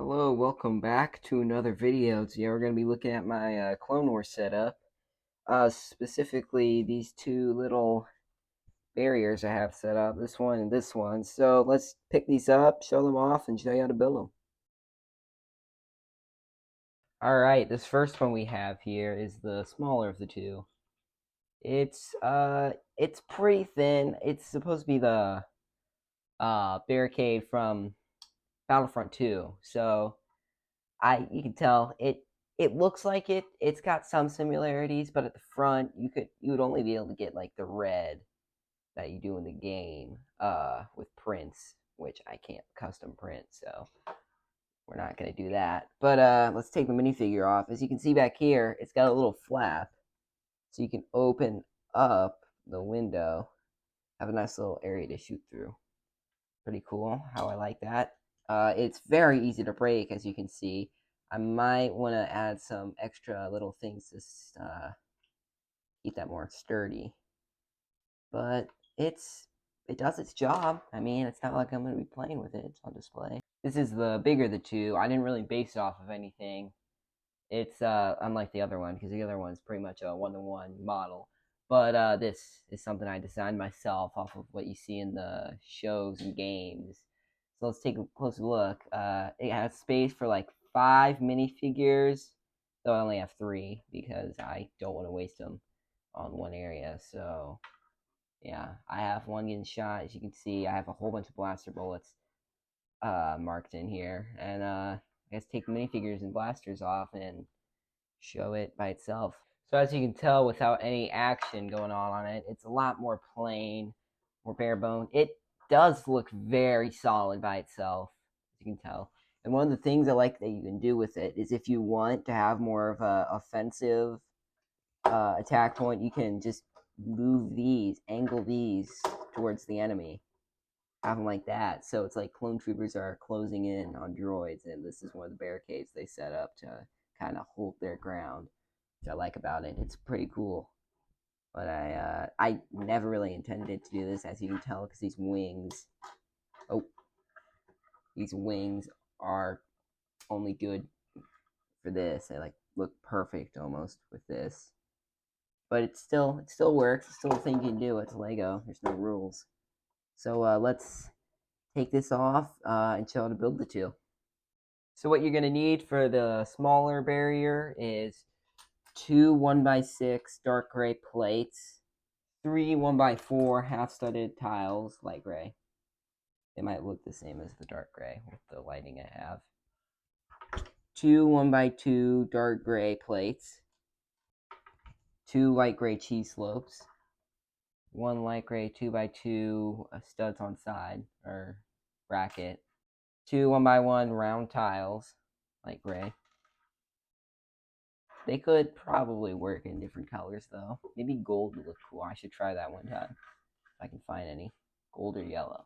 Hello, welcome back to another video. Today we're going to be looking at my Clone Wars setup. Specifically these two little barriers I have set up, this one and this one. So let's pick these up, show them off, and show you how to build them. Alright, this first one we have here is the smaller of the two. It's pretty thin. It's supposed to be the barricade from Battlefront 2. So you can tell it looks like it. It's got some similarities, but at the front you would only be able to get like the red that you do in the game with prints, which I can't custom print, so we're not gonna do that. But let's take the minifigure off. As you can see back here, it's got a little flap, so you can open up the window. Have a nice little area to shoot through. Pretty cool. How I like that. It's very easy to break, as you can see. I might want to add some extra little things to keep that more sturdy. But it does its job. I mean, it's not like I'm going to be playing with it. It's on display. This is the bigger of the two. I didn't really base it off of anything. It's unlike the other one, because the other one's pretty much a one-to-one model. But this is something I designed myself off of what you see in the shows and games. So let's take a closer look. It has space for like 5 minifigures, though I only have 3 because I don't want to waste them on one area. So yeah, I have one getting shot. As you can see, I have a whole bunch of blaster bullets marked in here. And I guess take the minifigures and blasters off and show it by itself. So as you can tell, without any action going on it, it's a lot more plain, more bare bone. It does look very solid by itself, as you can tell. And one of the things I like that you can do with it is if you want to have more of a offensive attack point, you can just move these, angle these towards the enemy. Have them like that. So it's like clone troopers are closing in on droids, and this is one of the barricades they set up to kind of hold their ground, which I like about it. It's pretty cool. But I never really intended it to do this, as you can tell, because these wings are only good for this. They like look perfect almost with this. But it still works. It's still a thing you can do. It's Lego. There's no rules. So let's take this off and show how to build the two. So what you're going to need for the smaller barrier is 2 1x6 dark gray plates, 3 1x4 half-studded tiles, light gray. They might look the same as the dark gray with the lighting I have. 2 1x2 dark gray plates, 2 light gray cheese slopes, 1 light gray 2x2 studs on side, or bracket, 2 1x1 round tiles, light gray. They could probably work in different colors, though. Maybe gold would look cool. I should try that one time, if I can find any. Gold or yellow.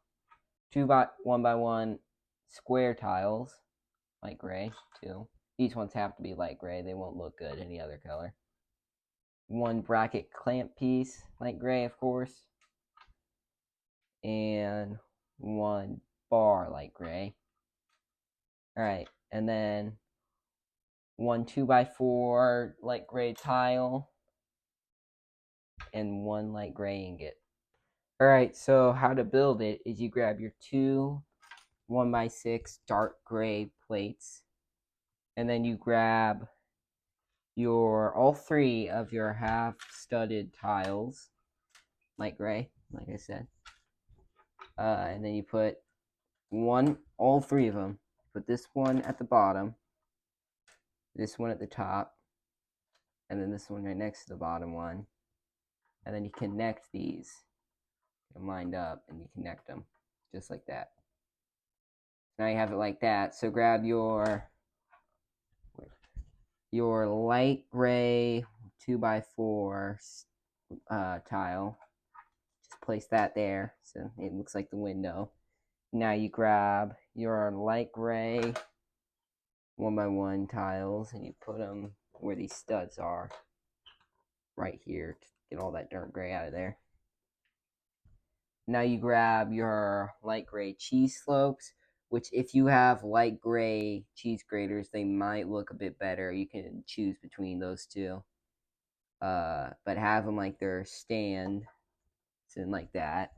2 1x1 square tiles, light gray, too. These ones have to be light gray. They won't look good any other color. 1 bracket clamp piece, light gray, of course. And 1 bar, light gray. Alright, and then 1 2x4 light gray tile, and 1 light gray ingot. Alright, so how to build it is you grab your 2 1x6 dark gray plates, and then you grab all 3 of your half studded tiles, light gray, like I said, and then you put all 3 of them. Put this one at the bottom, this one at the top, and then this one right next to the bottom one, and then you connect these. Get them lined up, and you connect them just like that. Now you have it like that. So grab your light gray 2x4 tile. Just place that there so it looks like the window. Now you grab your light gray 1x1 tiles and you put them where these studs are, right here, to get all that dark gray out of there. Now you grab your light gray cheese slopes, which if you have light gray cheese graters, they might look a bit better. You can choose between those two. But have them like their stand, something like that.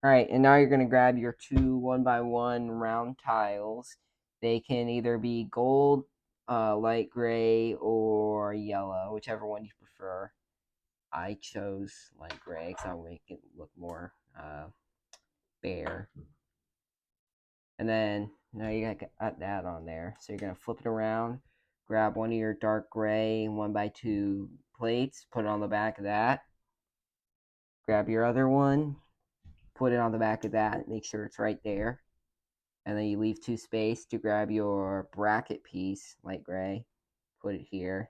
All right, and now you're gonna grab your two 1x1 round tiles. They can either be gold, light gray, or yellow, whichever one you prefer. I chose light gray because I'll make it look more bare. And then now you got that on there. So you're gonna flip it around, grab one of your dark gray 1x2 plates, put it on the back of that. Grab your other one, put it on the back of that, make sure it's right there. And then you leave two space to grab your bracket piece, light gray, put it here.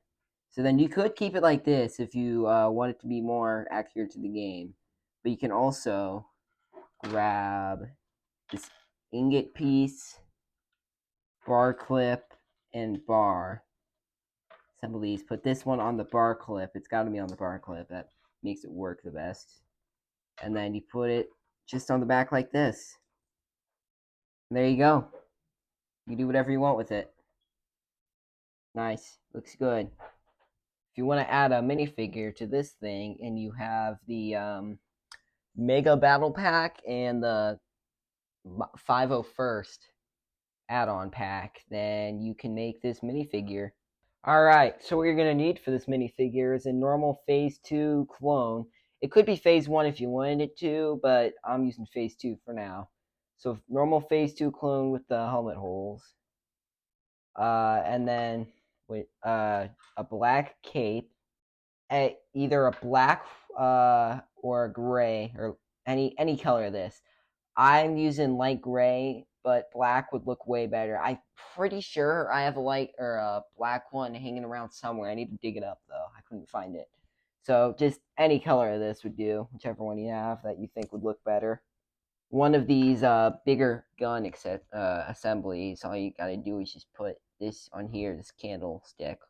So then you could keep it like this if you want it to be more accurate to the game. But you can also grab this ingot piece, bar clip, and bar. Assemble these. Put this one on the bar clip. It's got to be on the bar clip. That makes it work the best. And then you put it just on the back like this. And there you go. You do whatever you want with it. Nice. Looks good. If you want to add a minifigure to this thing and you have the Mega Battle Pack and the 501st add-on pack, then you can make this minifigure. Alright, so what you're going to need for this minifigure is a normal Phase 2 clone. It could be Phase 1 if you wanted it to, but I'm using Phase 2 for now. So normal Phase 2 clone with the helmet holes. And then with a black cape, either a black or a gray, or any color of this. I'm using light gray, but black would look way better. I'm pretty sure I have a light or a black one hanging around somewhere. I need to dig it up though. I couldn't find it. So just any color of this would do, whichever one you have that you think would look better. One of these bigger gun assemblies, all you gotta do is just put this on here, this candlestick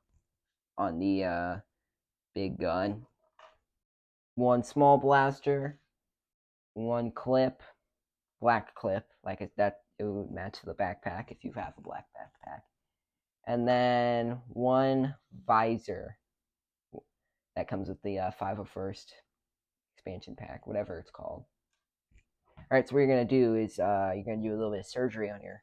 on the big gun. One small blaster, one clip, black clip, like that it would match the backpack if you have a black backpack. And then one visor that comes with the 501st expansion pack, whatever it's called. Alright, so what you're going to do is you're going to do a little bit of surgery on your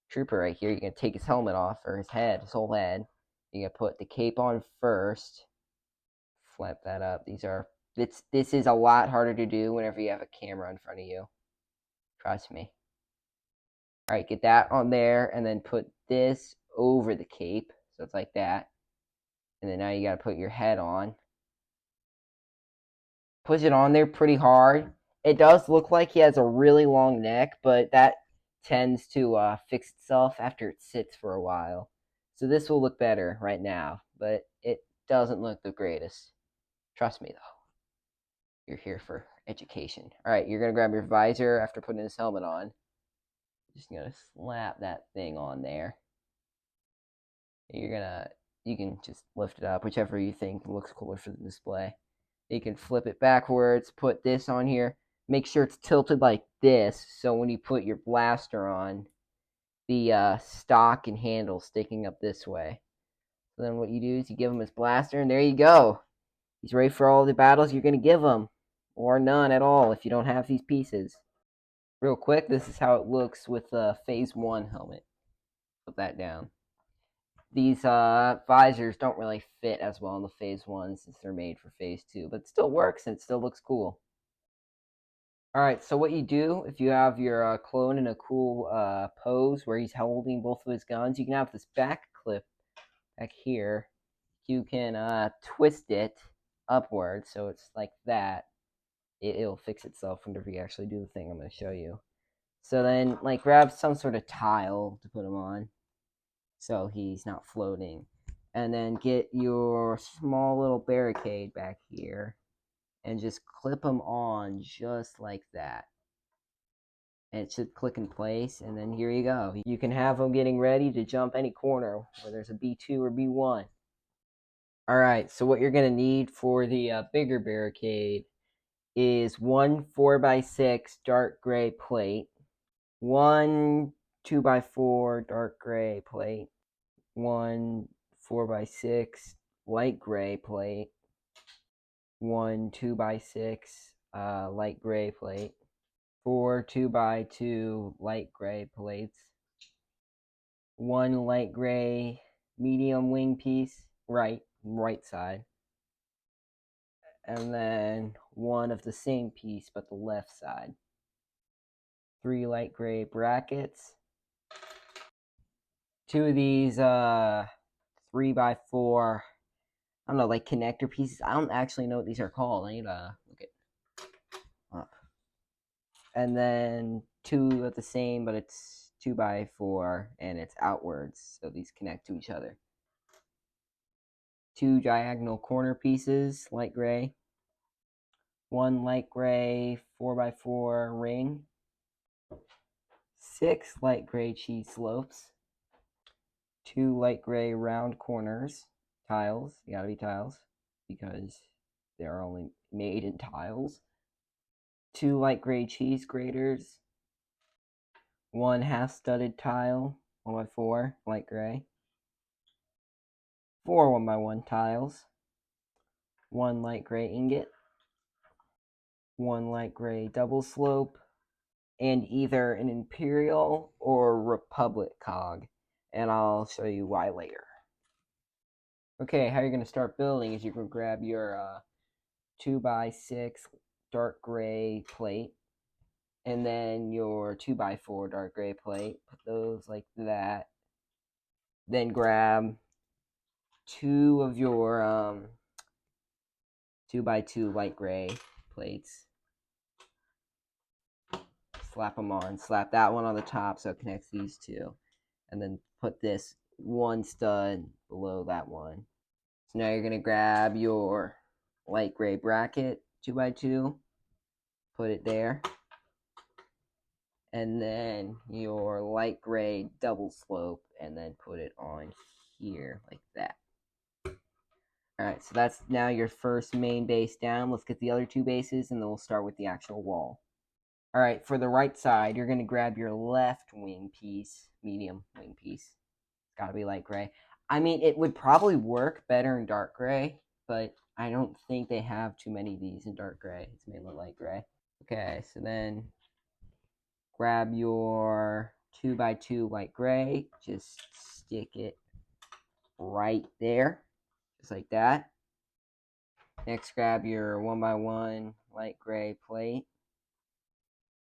trooper right here. You're going to take his helmet off, or his head, his whole head. You're going to put the cape on first. Flap that up. This is a lot harder to do whenever you have a camera in front of you. Trust me. Alright, get that on there, and then put this over the cape. So it's like that. And then now you got to put your head on. Push it on there pretty hard. It does look like he has a really long neck, but that tends to fix itself after it sits for a while. So this will look better right now, but it doesn't look the greatest. Trust me, though. You're here for education. Alright, you're going to grab your visor after putting his helmet on. Just going to slap that thing on there. You can just lift it up, whichever you think looks cooler for the display. You can flip it backwards, put this on here. Make sure it's tilted like this, so when you put your blaster on, the stock and handle sticking up this way. So then what you do is you give him his blaster, and there you go. He's ready for all the battles you're going to give him. Or none at all if you don't have these pieces. Real quick, this is how it looks with the Phase 1 helmet. Put that down. These visors don't really fit as well in the Phase 1 since they're made for Phase 2, but it still works and it still looks cool. Alright, so what you do, if you have your clone in a cool pose where he's holding both of his guns, you can have this back clip back here. You can twist it upwards, so it's like that. It'll fix itself whenever you actually do the thing I'm going to show you. So then, like, grab some sort of tile to put him on, so he's not floating. And then get your small little barricade back here and just clip them on just like that. And it should click in place, and then here you go. You can have them getting ready to jump any corner, whether there's a B2 or B1. Alright, so what you're going to need for the bigger barricade is one 4x6 dark gray plate, one 2x4 dark gray plate, 1 4x6 light gray plate, 1 2x6 light gray plate, 4 2x2 light gray plates, 1 light gray medium wing piece, right side, and then 1 of the same piece but the left side. 3 light gray brackets, 2 of these 3x4, I don't know, like connector pieces. I don't actually know what these are called. I need to look it up. And then 2 of the same, but it's 2x4 and it's outwards, so these connect to each other. 2 diagonal corner pieces, light gray. 1 light gray 4x4 ring. 6 light gray cheese slopes. 2 light gray round corners, tiles. You gotta be tiles because they're only made in tiles. 2 light gray cheese graters. 1 half studded tile, 1x4, light gray. 4 1x1 tiles. 1 light gray ingot. 1 light gray double slope. And either an Imperial or Republic cog. And I'll show you why later. Okay, how you're going to start building is you're going to grab your 2x6 dark gray plate. And then your 2x4 dark gray plate. Put those like that. Then grab 2 of your 2x2 light gray plates. Slap them on. Slap that one on the top so it connects these two. And then put this 1 stud below that one. So now you're going to grab your light gray bracket 2x2. Put it there. And then your light gray double slope. And then put it on here like that. Alright, so that's now your first main base down. Let's get the other 2 bases and then we'll start with the actual wall. Alright, for the right side, you're going to grab your left wing piece, medium wing piece. It's got to be light gray. I mean, it would probably work better in dark gray, but I don't think they have too many of these in dark gray. It's mainly light gray. Okay, so then grab your 2x2 light gray. Just stick it right there, just like that. Next, grab your 1x1 light gray plate.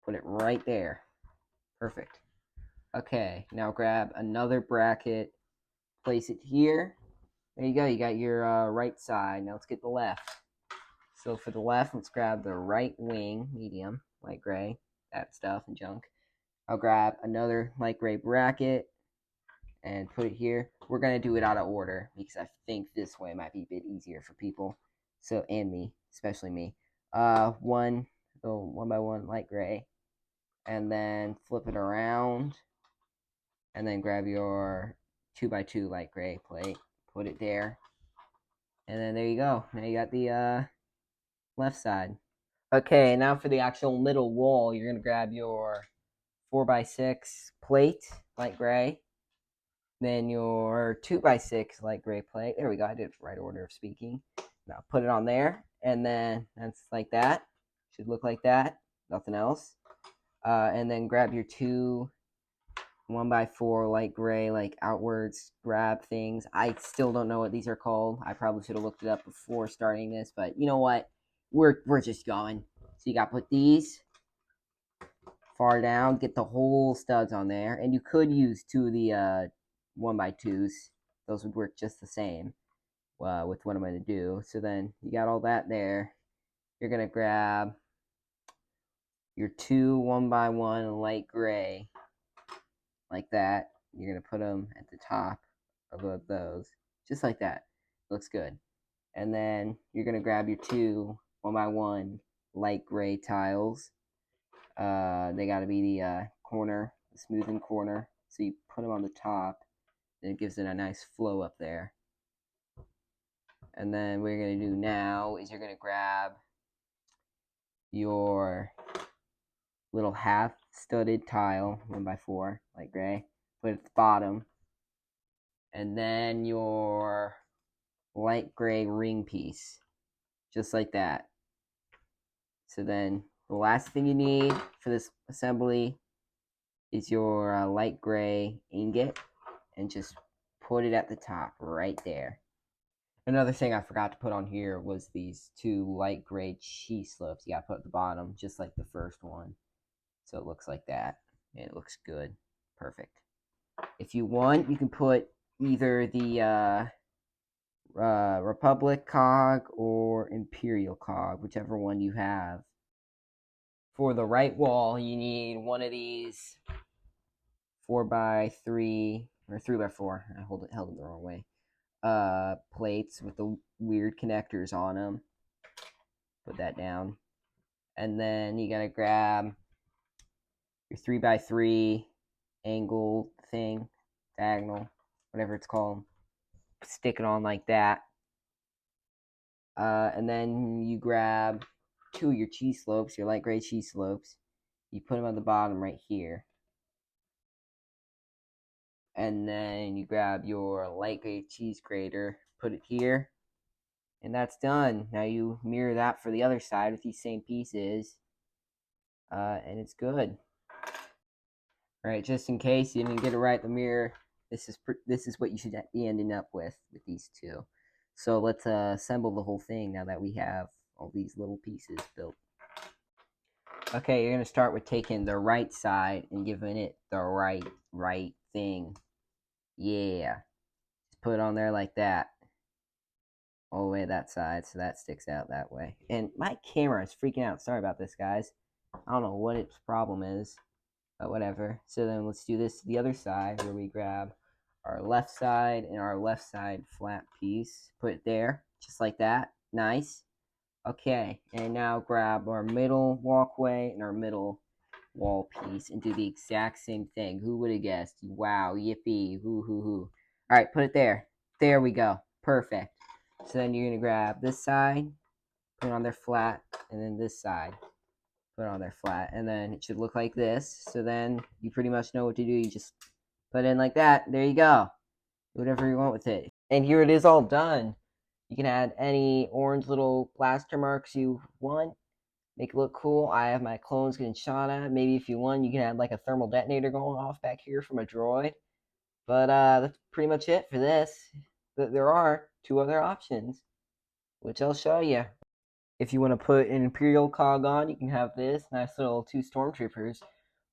Put it right there. Perfect. Okay, now grab another bracket. Place it here. There you go. You got your right side. Now let's get the left. So for the left, let's grab the right wing, medium, light gray, that stuff and junk. I'll grab another light gray bracket and put it here. We're going to do it out of order because I think this way might be a bit easier for people. So, and me, especially me. 1x1 light gray. And then flip it around. And then grab your 2x2 light gray plate. Put it there. And then there you go. Now you got the left side. Okay, now for the actual middle wall, you're going to grab your 4x6 plate, light gray. Then your 2x6 light gray plate. There we go. I did it the right order of speaking. Now put it on there. And then that's like that. Should look like that. Nothing else. And then grab your 2 1x4 light gray, like outwards grab things. I still don't know what these are called. I probably should have looked it up before starting this, but you know what? We're just going. So you got to put these far down, get the whole studs on there, and you could use 2 of the 1x2s. Those would work just the same with what I'm going to do. So then you got all that there. You're going to grab your 2 1x1 light gray like that. You're going to put them at the top of those, just like that. Looks good. And then you're going to grab your 2 1x1 light gray tiles. They got to be the corner, the smoothing corner. So you put them on the top, and it gives it a nice flow up there. And then what you're going to do now is you're going to grab your little half studded tile, 1x4, light gray. Put it at the bottom. And then your light gray ring piece. Just like that. So then the last thing you need for this assembly is your light gray ingot. And just put it at the top right there. Another thing I forgot to put on here was these 2 light gray cheese slopes. You gotta put at the bottom, just like the first one. So it looks like that. And it looks good. Perfect. If you want, you can put either the Republic cog or Imperial cog, whichever one you have. For the right wall, you need one of these 4x3 or 3x4. I held it the wrong way. Plates with the weird connectors on them. Put that down. And then you gotta grab your 3x3 angle thing, diagonal, whatever it's called. Stick it on like that. And then you grab 2 of your cheese slopes, your light gray cheese slopes. You put them on the bottom right here. And then you grab your light gray cheese grater, put it here. And that's done. Now you mirror that for the other side with these same pieces. And it's good. Alright, just in case you didn't get it right, the mirror, this is what you should be ending up with these 2. So let's assemble the whole thing now that we have all these little pieces built. Okay, you're going to start with taking the right side and giving it the right thing. Yeah. Just put it on there like that. All the way to that side, so that sticks out that way. And my camera is freaking out. Sorry about this, guys. I don't know what its problem is, but whatever. So then let's do this to the other side, where we grab our left side and our left side flat piece. Put it there, just like that. Nice. Okay, and now grab our middle walkway and our middle wall piece and do the exact same thing. Who would have guessed? Wow, yippee, hoo hoo hoo. Alright, put it there. There we go. Perfect. So then you're going to grab this side, put it on there flat, and then this side, put it on there flat. And then it should look like this. So then you pretty much know what to do. You just put it in like that. There you go. Do whatever you want with it. And here it is all done. You can add any orange little plaster marks you want. Make it look cool. I have my clones getting shot at. Maybe if you want, you can add like a thermal detonator going off back here from a droid. But that's pretty much it for this. There are 2 other options, which I'll show you. If you want to put an Imperial cog on, you can have this nice little 2 stormtroopers,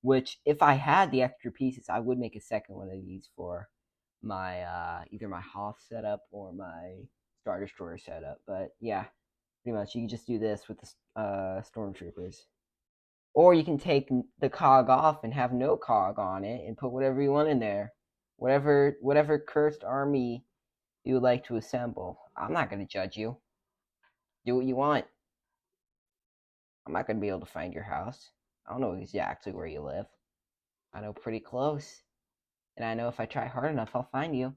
which if I had the extra pieces, I would make a second one of these for my either my Hoth setup or my Star Destroyer setup. But yeah, pretty much you can just do this with the stormtroopers. Or you can take the cog off and have no cog on it and put whatever you want in there. Whatever cursed army you would like to assemble. I'm not going to judge you. Do what you want. I'm not going to be able to find your house. I don't know exactly where you live. I know pretty close. And I know if I try hard enough, I'll find you.